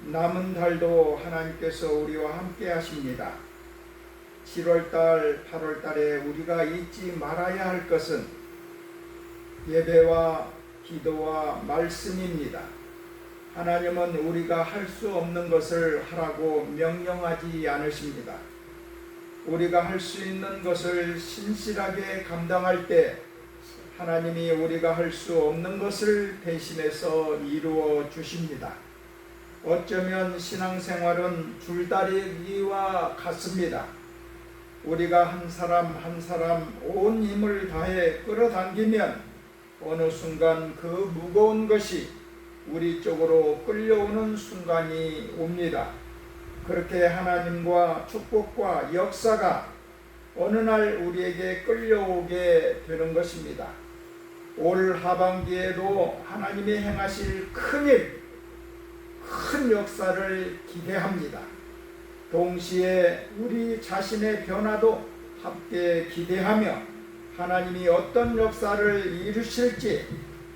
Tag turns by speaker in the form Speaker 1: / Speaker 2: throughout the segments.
Speaker 1: 남은 달도 하나님께서 우리와 함께 하십니다. 7월달, 8월달에 우리가 잊지 말아야 할 것은 예배와 기도와 말씀입니다. 하나님은 우리가 할 수 없는 것을 하라고 명령하지 않으십니다. 우리가 할 수 있는 것을 신실하게 감당할 때 하나님이 우리가 할 수 없는 것을 대신해서 이루어 주십니다. 어쩌면 신앙생활은 줄다리기와 같습니다. 우리가 한 사람 한 사람 온 힘을 다해 끌어당기면 어느 순간 그 무거운 것이 우리 쪽으로 끌려오는 순간이 옵니다. 그렇게 하나님과 축복과 역사가 어느 날 우리에게 끌려오게 되는 것입니다. 올 하반기에도 하나님이 행하실 큰 역사를 기대합니다. 동시에 우리 자신의 변화도 함께 기대하며 하나님이 어떤 역사를 이루실지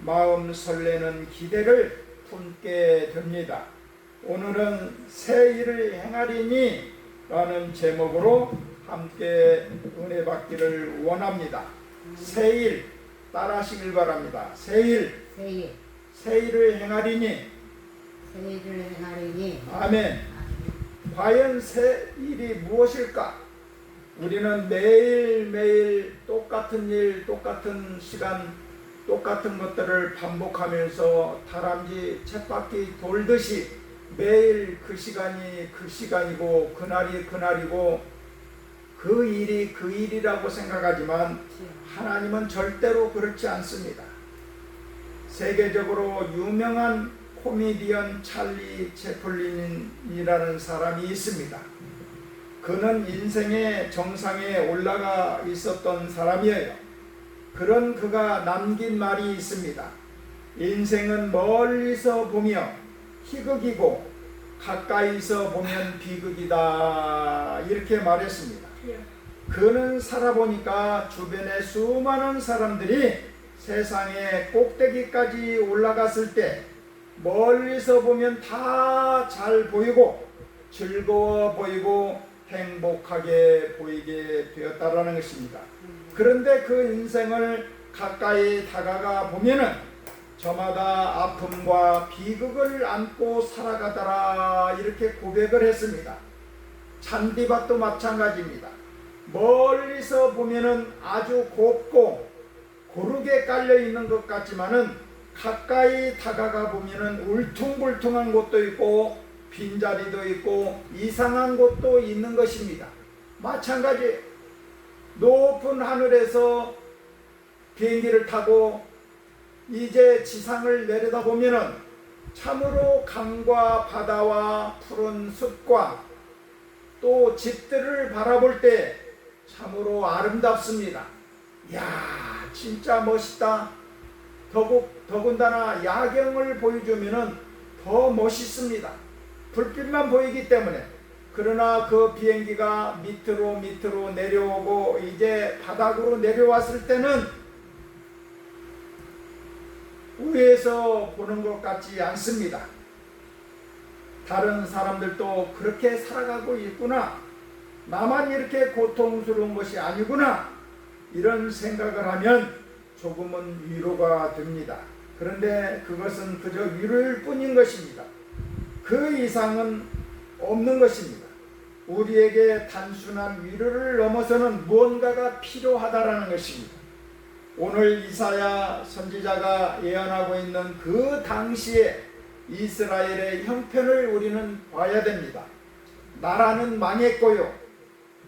Speaker 1: 마음 설레는 기대를 품게 됩니다. 오늘은 새 일을 행하리니 라는 제목으로 함께 은혜 받기를 원합니다. 새 일 따라하시길 바랍니다. 새 일을 행하리니. 아멘. 과연 새 일이 무엇일까? 우리는 매일매일 똑같은 일, 똑같은 시간, 똑같은 것들을 반복하면서 다람쥐 쳇바퀴 돌듯이 매일 그 시간이 그 시간이고 그날이 그날이고 그 일이 그 일이라고 생각하지만 하나님은 절대로 그렇지 않습니다. 세계적으로 유명한 코미디언 찰리 채플린이라는 사람이 있습니다. 그는 인생의 정상에 올라가 있었던 사람이에요. 그런 그가 남긴 말이 있습니다. 인생은 멀리서 보며 희극이고 가까이서 보면 비극이다, 이렇게 말했습니다. 그는 살아보니까 주변에 수많은 사람들이 세상의 꼭대기까지 올라갔을 때 멀리서 보면 다 잘 보이고 즐거워 보이고 행복하게 보이게 되었다라는 것입니다. 그런데 그 인생을 가까이 다가가 보면은 저마다 아픔과 비극을 안고 살아가더라, 이렇게 고백을 했습니다. 잔디밭도 마찬가지입니다. 멀리서 보면은 아주 곱고 고르게 깔려 있는 것 같지만은 가까이 다가가 보면은 울퉁불퉁한 곳도 있고 빈자리도 있고 이상한 곳도 있는 것입니다. 마찬가지 높은 하늘에서 비행기를 타고 이제 지상을 내려다보면은 참으로 강과 바다와 푸른 숲과 또 집들을 바라볼 때 참으로 아름답습니다. 이야, 진짜 멋있다. 더군다나 야경을 보여주면은 더 멋있습니다. 불빛만 보이기 때문에. 그러나 그 비행기가 밑으로 내려오고 이제 바닥으로 내려왔을 때는 위에서 보는 것 같지 않습니다. 다른 사람들도 그렇게 살아가고 있구나, 나만 이렇게 고통스러운 것이 아니구나, 이런 생각을 하면 조금은 위로가 됩니다. 그런데 그것은 그저 위로일 뿐인 것입니다. 그 이상은 없는 것입니다. 우리에게 단순한 위로를 넘어서는 무언가가 필요하다라는 것입니다. 오늘 이사야 선지자가 예언하고 있는 그 당시에 이스라엘의 형편을 우리는 봐야 됩니다. 나라는 망했고요,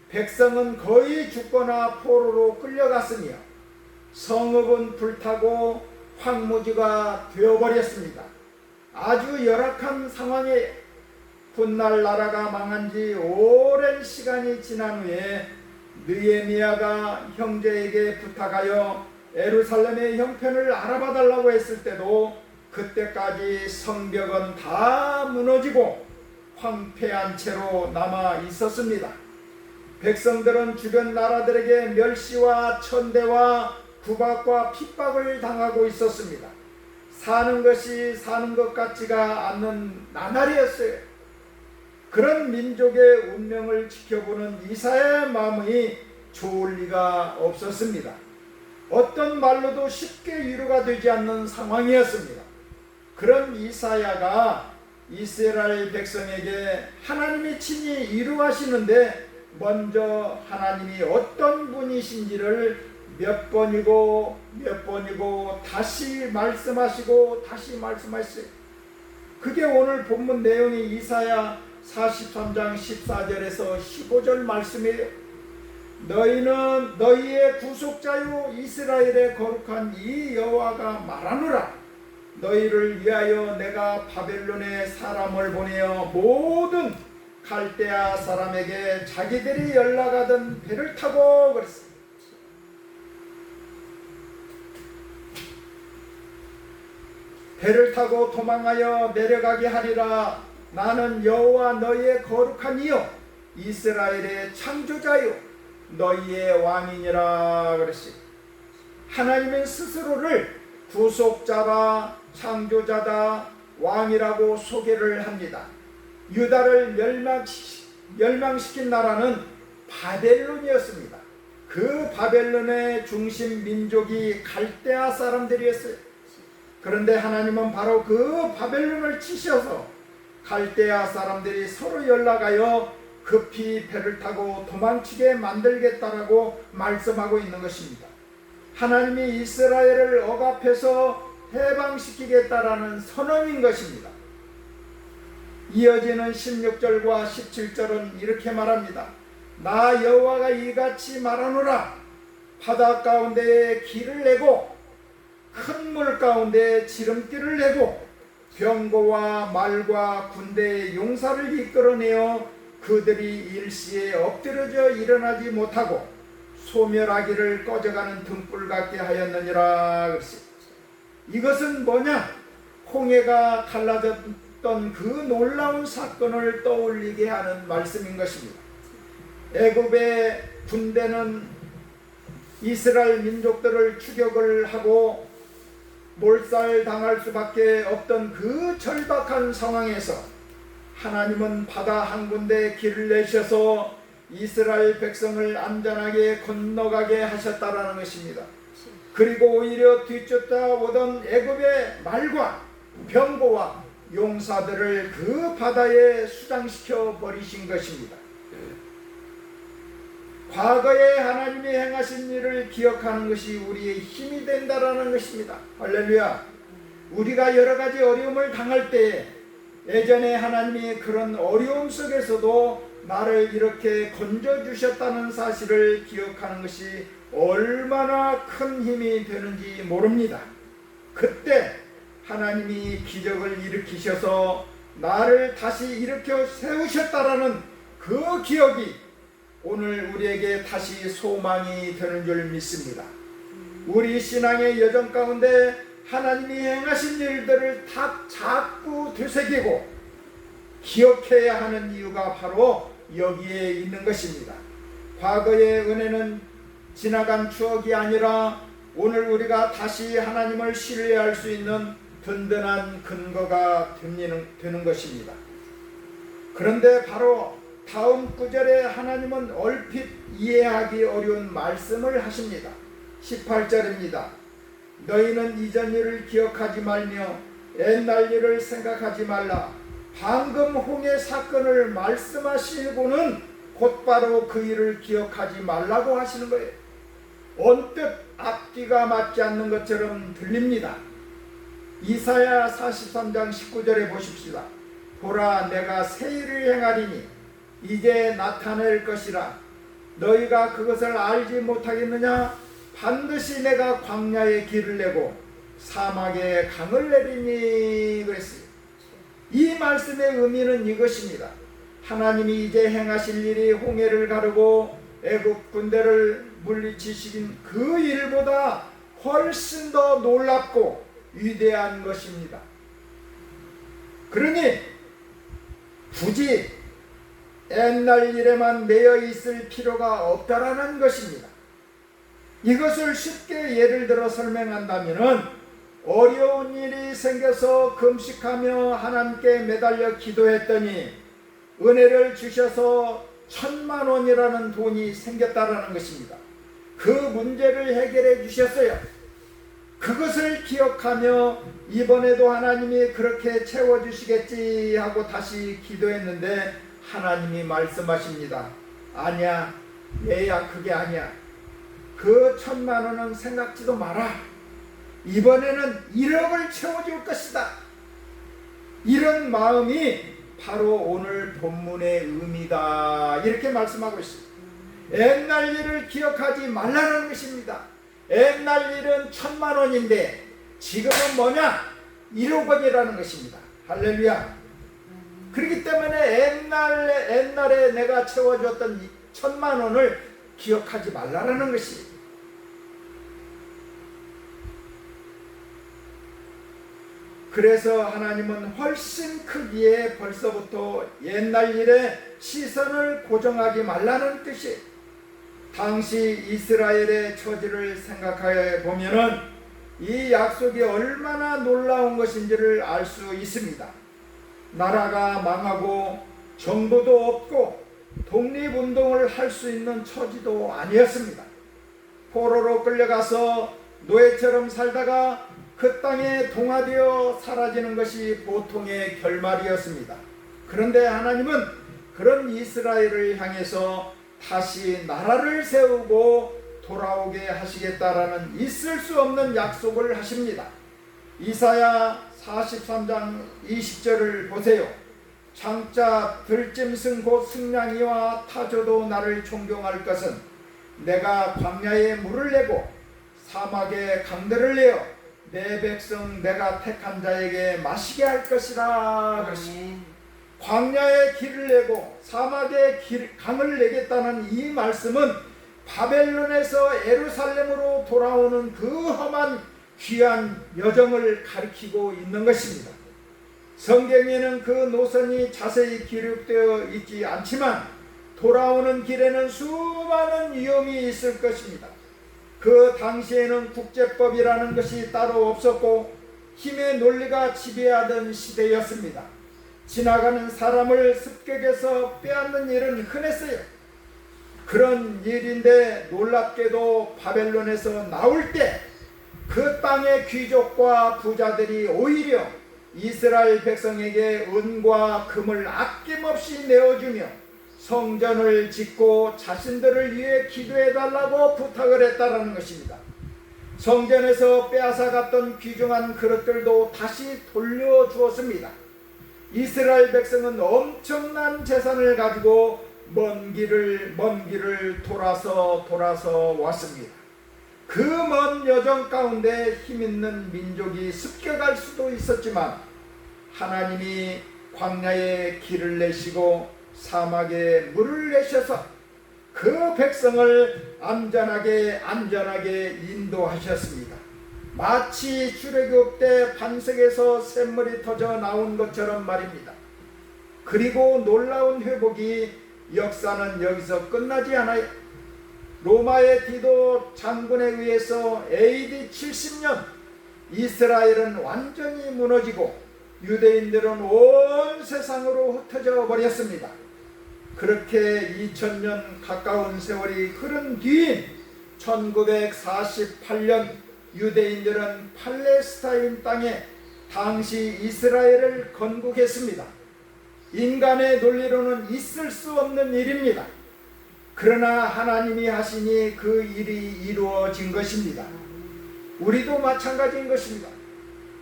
Speaker 1: 백성은 거의 죽거나 포로로 끌려갔으며 성읍은 불타고 황무지가 되어버렸습니다. 아주 열악한 상황에 훗날 나라가 망한 지 오랜 시간이 지난 후에 느헤미야가 형제에게 부탁하여 예루살렘의 형편을 알아봐 달라고 했을 때도 그때까지 성벽은 다 무너지고 황폐한 채로 남아 있었습니다. 백성들은 주변 나라들에게 멸시와 천대와 구박과 핍박을 당하고 있었습니다. 사는 것이 사는 것 같지가 않는 나날이었어요. 그런 민족의 운명을 지켜보는 이사야의 마음이 좋을 리가 없었습니다. 어떤 말로도 쉽게 위로가 되지 않는 상황이었습니다. 그런 이사야가 이스라엘 백성에게 하나님이 친히 이루하시는데 먼저 하나님이 어떤 분이신지를 몇 번이고 다시 말씀하시고 다시 말씀하시고, 그게 오늘 본문 내용이 이사야 43장 14절에서 15절 말씀이에요. 너희는 너희의 구속자요 이스라엘의 거룩한 이 여호와가 말하노라. 너희를 위하여 내가 바벨론에 사람을 보내어 모든 갈대아 사람에게 자기들이 연락하던 배를 타고 그랬습니다. 배를 타고 도망하여 내려가게 하리라. 나는 여호와 너희의 거룩한 이요 이스라엘의 창조자요 너희의 왕이니라 그랬습니다. 하나님은 스스로를 구속자다, 창조자다, 왕이라고 소개를 합니다. 유다를 멸망시킨 나라는 바벨론이었습니다. 그 바벨론의 중심 민족이 갈대아 사람들이었어요. 그런데 하나님은 바로 그 바벨론을 치셔서 갈대아 사람들이 서로 연락하여 급히 배를 타고 도망치게 만들겠다라고 말씀하고 있는 것입니다. 하나님이 이스라엘을 억압해서 해방시키겠다라는 선언인 것입니다. 이어지는 16절과 17절은 이렇게 말합니다. 나 여호와가 이같이 말하노라. 바다 가운데에 길을 내고 큰 물 가운데 지름길을 내고 병거와 말과 군대의 용사를 이끌어내어 그들이 일시에 엎드려져 일어나지 못하고 소멸하기를 꺼져가는 등불 같게 하였느니라 그랬습니다. 이것은 뭐냐? 홍해가 갈라졌던 그 놀라운 사건을 떠올리게 하는 말씀인 것입니다. 애굽의 군대는 이스라엘 민족들을 추격을 하고 몰살당할 수밖에 없던 그 절박한 상황에서 하나님은 바다 한 군데 길을 내셔서 이스라엘 백성을 안전하게 건너가게 하셨다라는 것입니다. 그리고 오히려 뒤쫓아오던 애굽의 말과 병거와 용사들을 그 바다에 수장시켜 버리신 것입니다. 과거에 하나님이 행하신 일을 기억하는 것이 우리의 힘이 된다라는 것입니다. 할렐루야. 우리가 여러 가지 어려움을 당할 때 예전에 하나님이 그런 어려움 속에서도 나를 이렇게 건져주셨다는 사실을 기억하는 것이 얼마나 큰 힘이 되는지 모릅니다. 그때 하나님이 기적을 일으키셔서 나를 다시 일으켜 세우셨다라는 그 기억이 오늘 우리에게 다시 소망이 되는 줄 믿습니다. 우리 신앙의 여정 가운데 하나님이 행하신 일들을 자꾸 되새기고 기억해야 하는 이유가 바로 여기에 있는 것입니다. 과거의 은혜는 지나간 추억이 아니라 오늘 우리가 다시 하나님을 신뢰할 수 있는 든든한 근거가 되는 것입니다. 그런데 바로 다음 구절에 하나님은 얼핏 이해하기 어려운 말씀을 하십니다. 18절입니다. 너희는 이전 일을 기억하지 말며 옛날 일을 생각하지 말라. 방금 홍해 사건을 말씀하시고는 곧바로 그 일을 기억하지 말라고 하시는 거예요. 언뜻 앞뒤가 맞지 않는 것처럼 들립니다. 이사야 43장 19절에 보십시다. 보라, 내가 새 일을 행하리니 이제 나타낼 것이라. 너희가 그것을 알지 못하겠느냐? 반드시 내가 광야에 길을 내고 사막에 강을 내리니 그랬어요. 이 말씀의 의미는 이것입니다. 하나님이 이제 행하실 일이 홍해를 가르고 애굽 군대를 물리치신 그 일보다 훨씬 더 놀랍고 위대한 것입니다. 그러니 굳이 옛날 일에만 매여 있을 필요가 없다라는 것입니다. 이것을 쉽게 예를 들어 설명한다면 어려운 일이 생겨서 금식하며 하나님께 매달려 기도했더니 은혜를 주셔서 1,000만 원이라는 돈이 생겼다라는 것입니다. 그 문제를 해결해 주셨어요. 그것을 기억하며 이번에도 하나님이 그렇게 채워주시겠지 하고 다시 기도했는데 하나님이 말씀하십니다. 아니야, 얘야, 그게 아니야. 그 1,000만 원은 생각지도 마라. 이번에는 1억을 채워줄 것이다. 이런 마음이 바로 오늘 본문의 의미다. 이렇게 말씀하고 있습니다. 옛날 일을 기억하지 말라는 것입니다. 옛날 일은 1,000만 원인데 지금은 뭐냐? 1억 원이라는 것입니다. 할렐루야. 그렇기 때문에 옛날에 내가 채워줬던 1,000만 원을 기억하지 말라는 것입니다. 그래서 하나님은 훨씬 크기에 벌써부터 옛날 일에 시선을 고정하지 말라는 뜻이, 당시 이스라엘의 처지를 생각해 보면은 이 약속이 얼마나 놀라운 것인지를 알 수 있습니다. 나라가 망하고 정부도 없고 독립운동을 할 수 있는 처지도 아니었습니다. 포로로 끌려가서 노예처럼 살다가 그 땅에 동화되어 사라지는 것이 보통의 결말이었습니다. 그런데 하나님은 그런 이스라엘을 향해서 다시 나라를 세우고 돌아오게 하시겠다라는 있을 수 없는 약속을 하십니다. 이사야 43장 20절을 보세요. 장자 들짐승 곧 승냥이와 타조도 나를 존경할 것은 내가 광야에 물을 내고 사막에 강들을 내어 내 백성 내가 택한 자에게 마시게 할 것이라. 광야에 길을 내고 사막에 강을 내겠다는 이 말씀은 바벨론에서 예루살렘으로 돌아오는 그 험한 귀한 여정을 가리키고 있는 것입니다. 성경에는 그 노선이 자세히 기록되어 있지 않지만 돌아오는 길에는 수많은 위험이 있을 것입니다. 그 당시에는 국제법이라는 것이 따로 없었고 힘의 논리가 지배하던 시대였습니다. 지나가는 사람을 습격해서 빼앗는 일은 흔했어요. 그런 일인데 놀랍게도 바벨론에서 나올 때 그 땅의 귀족과 부자들이 오히려 이스라엘 백성에게 은과 금을 아낌없이 내어주며 성전을 짓고 자신들을 위해 기도해달라고 부탁을 했다라는 것입니다. 성전에서 빼앗아갔던 귀중한 그릇들도 다시 돌려주었습니다. 이스라엘 백성은 엄청난 재산을 가지고 먼 길을 돌아서 왔습니다. 그 먼 여정 가운데 힘있는 민족이 습격할 수도 있었지만 하나님이 광야에 길을 내시고 사막에 물을 내셔서 그 백성을 안전하게 인도하셨습니다. 마치 출애굽 때 반석에서 샘물이 터져 나온 것처럼 말입니다. 그리고 놀라운 회복이 역사는 여기서 끝나지 않아요. 로마의 디도 장군에 의해서 AD 70년 이스라엘은 완전히 무너지고 유대인들은 온 세상으로 흩어져 버렸습니다. 그렇게 2000년 가까운 세월이 흐른 뒤인 1948년 유대인들은 팔레스타인 땅에 당시 이스라엘을 건국했습니다. 인간의 논리로는 있을 수 없는 일입니다. 그러나 하나님이 하시니 그 일이 이루어진 것입니다. 우리도 마찬가지인 것입니다.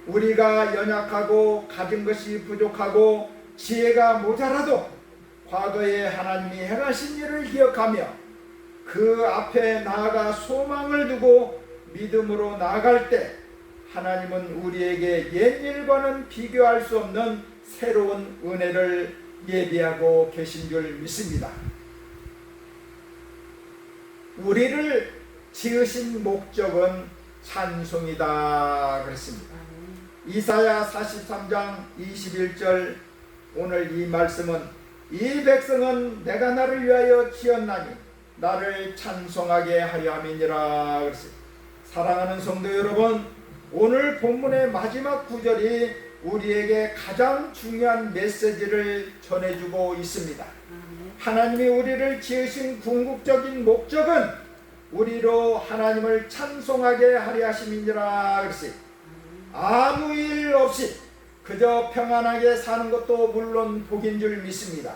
Speaker 1: 우리가 연약하고 가진 것이 부족하고 지혜가 모자라도 과거에 하나님이 행하신 일을 기억하며 그 앞에 나아가 소망을 두고 믿음으로 나아갈 때 하나님은 우리에게 옛일과는 비교할 수 없는 새로운 은혜를 예비하고 계신 줄 믿습니다. 우리를 지으신 목적은 찬송이다 그랬습니다. 이사야 43장 21절 오늘 이 말씀은 이 백성은 내가 나를 위하여 지었나니 나를 찬송하게 하려 함이니라 그랬습니다. 사랑하는 성도 여러분, 오늘 본문의 마지막 구절이 우리에게 가장 중요한 메시지를 전해주고 있습니다. 하나님이 우리를 지으신 궁극적인 목적은 우리로 하나님을 찬송하게 하려 하심이니라. 그랬어요. 아무 일 없이 그저 평안하게 사는 것도 물론 복인 줄 믿습니다.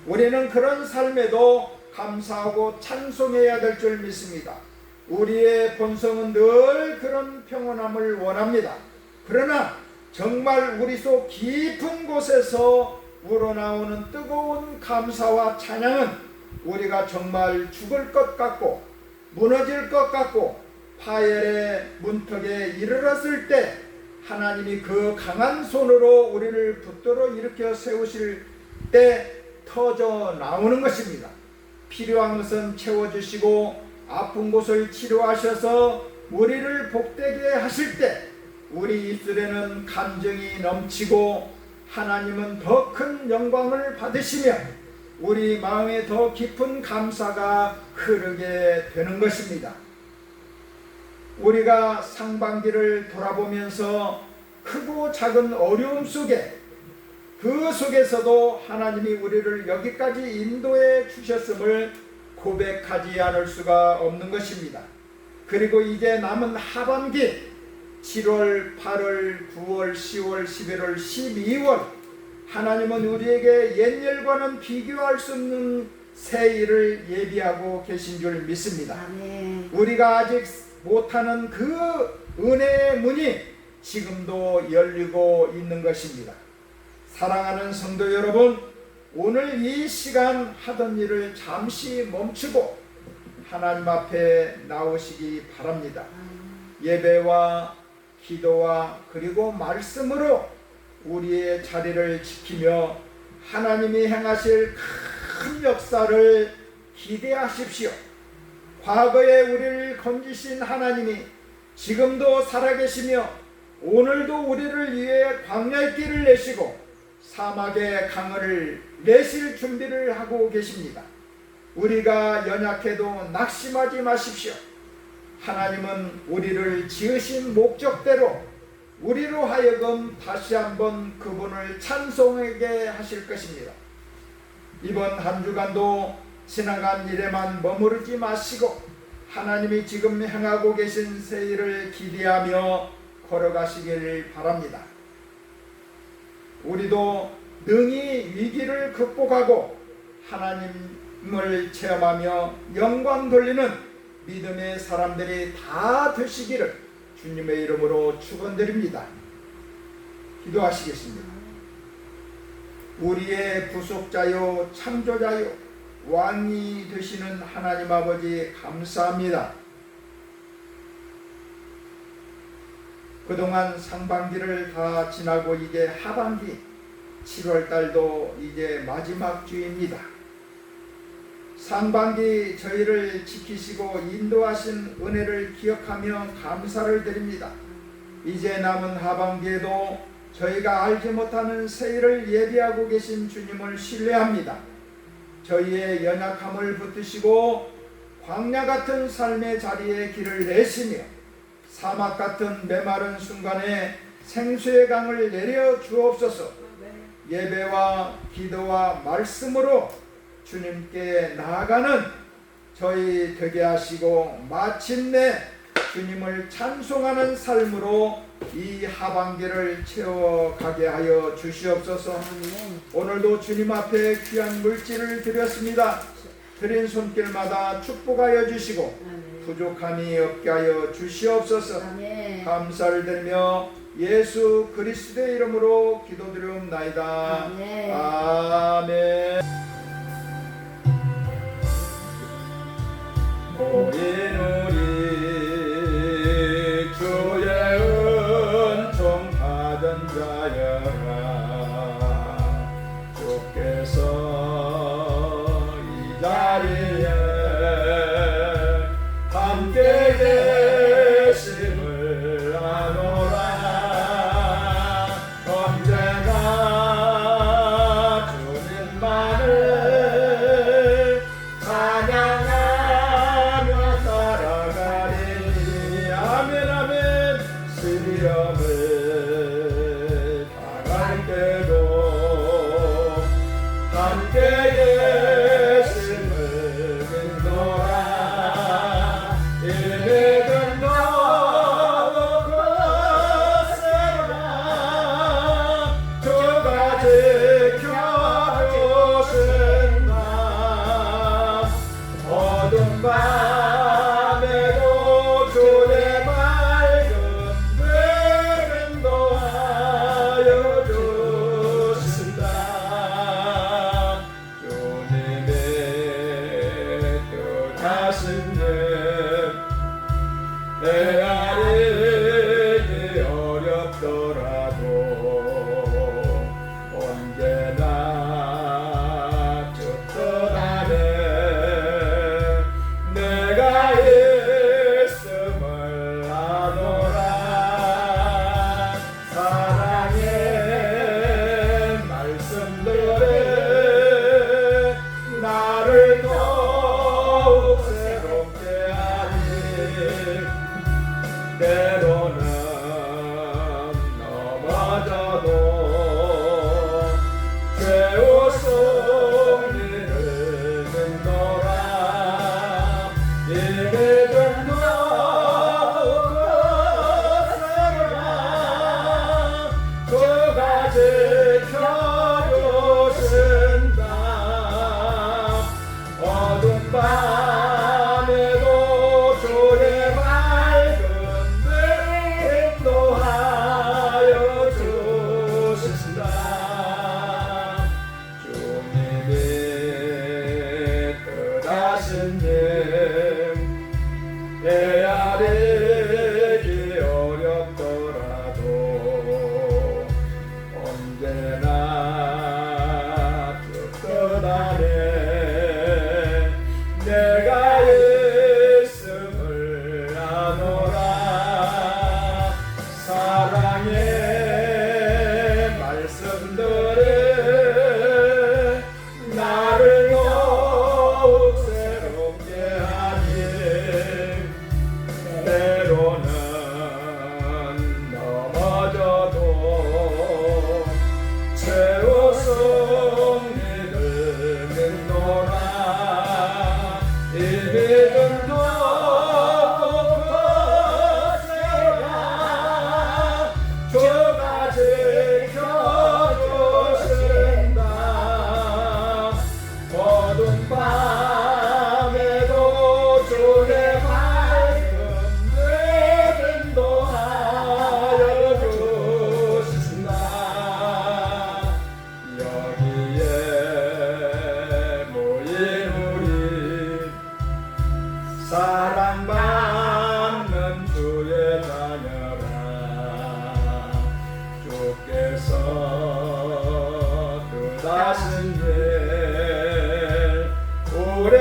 Speaker 1: 우리는 그런 삶에도 감사하고 찬송해야 될 줄 믿습니다. 우리의 본성은 늘 그런 평온함을 원합니다. 그러나 정말 우리 속 깊은 곳에서 우러나오는 뜨거운 감사와 찬양은 우리가 정말 죽을 것 같고 무너질 것 같고 파열의 문턱에 이르렀을 때 하나님이 그 강한 손으로 우리를 붙들어 일으켜 세우실 때 터져 나오는 것입니다. 필요한 것은 채워주시고 아픈 곳을 치료하셔서 우리를 복되게 하실 때 우리 입술에는 감정이 넘치고 하나님은 더 큰 영광을 받으시며 우리 마음에 더 깊은 감사가 흐르게 되는 것입니다. 우리가 상반기를 돌아보면서 크고 작은 어려움 속에 그 속에서도 하나님이 우리를 여기까지 인도해 주셨음을 고백하지 않을 수가 없는 것입니다. 그리고 이제 남은 하반기 7월, 8월, 9월, 10월, 11월, 12월 하나님은 우리에게 옛일과는 비교할 수 없는 새 일을 예비하고 계신 줄 믿습니다. 아멘. 우리가 아직 못하는 그 은혜의 문이 지금도 열리고 있는 것입니다. 사랑하는 성도 여러분, 오늘 이 시간 하던 일을 잠시 멈추고 하나님 앞에 나오시기 바랍니다. 예배와 기도와 그리고 말씀으로 우리의 자리를 지키며 하나님이 행하실 큰 역사를 기대하십시오. 과거에 우리를 건지신 하나님이 지금도 살아계시며 오늘도 우리를 위해 광야의 길을 내시고 사막의 강을 내실 준비를 하고 계십니다. 우리가 연약해도 낙심하지 마십시오. 하나님은 우리를 지으신 목적대로 우리로 하여금 다시 한번 그분을 찬송하게 하실 것입니다. 이번 한 주간도 지나간 일에만 머무르지 마시고 하나님이 지금 행하고 계신 새 일을 기대하며 걸어가시길 바랍니다. 우리도 능히 위기를 극복하고 하나님을 체험하며 영광 돌리는 믿음의 사람들이 다 되시기를 주님의 이름으로 축원드립니다. 기도하시겠습니다. 우리의 구속자요 창조자요 왕이 되시는 하나님 아버지 감사합니다. 그동안 상반기를 다 지나고 이제 하반기 7월달도 이제 마지막 주입니다. 상반기 저희를 지키시고 인도하신 은혜를 기억하며 감사를 드립니다. 이제 남은 하반기에도 저희가 알지 못하는 새 일을 예비하고 계신 주님을 신뢰합니다. 저희의 연약함을 붙드시고 광야 같은 삶의 자리에 길을 내시며 사막 같은 메마른 순간에 생수의 강을 내려 주옵소서. 예배와 기도와 말씀으로 주님께 나아가는 저희 되게 하시고 마침내 주님을 찬송하는 삶으로 이 하반기를 채워가게 하여 주시옵소서. 오늘도 주님 앞에 귀한 물질을 드렸습니다. 드린 손길마다 축복하여 주시고 부족함이 없게 하여 주시옵소서. 감사를 드리며 예수 그리스도의 이름으로 기도드리옵나이다. 아멘. 우리 주의 은총 받은 자여라. 주께서 이 자리에 함께 계심을 아노라. 언제나 주님만을 함께 계심을 믿노라. 이미 끝나고 거세라. 주가 지켜주신다. 어둠 밤에도 주의 밝은 빛 인도하여 주신다. 주님의 뜻하신 일 헤아리기 어렵더라도 언제나 주 뜻 안에 내가 있음을 아노라. 사랑의 말씀들에 나를 더욱 새롭게 하니 때로는 넘어져도 죄의 승리를 믿노라. 이미 끝나고 거세라. 주가 지켜주신다. 어둠 밤에도 주의 밝은 빛 인도하여 주신다. 주님이 뜻하신 일 헤아리기 어렵더라도 언제나 주 뜻 안에 내가 있음을 아노라. 사랑의 말씀들에 나를 더욱 새롭게 하니 때로는 넘어져도 죄의 승리를 믿노라. 이미 끝나고 거세라. 주가 지켜주신다. 어둠 밤에도 주의 밝은 빛 인도하여 주신다. 여기에 모인 우리 사랑받는 주의 자녀라. 주께서 뜻하신 일 우리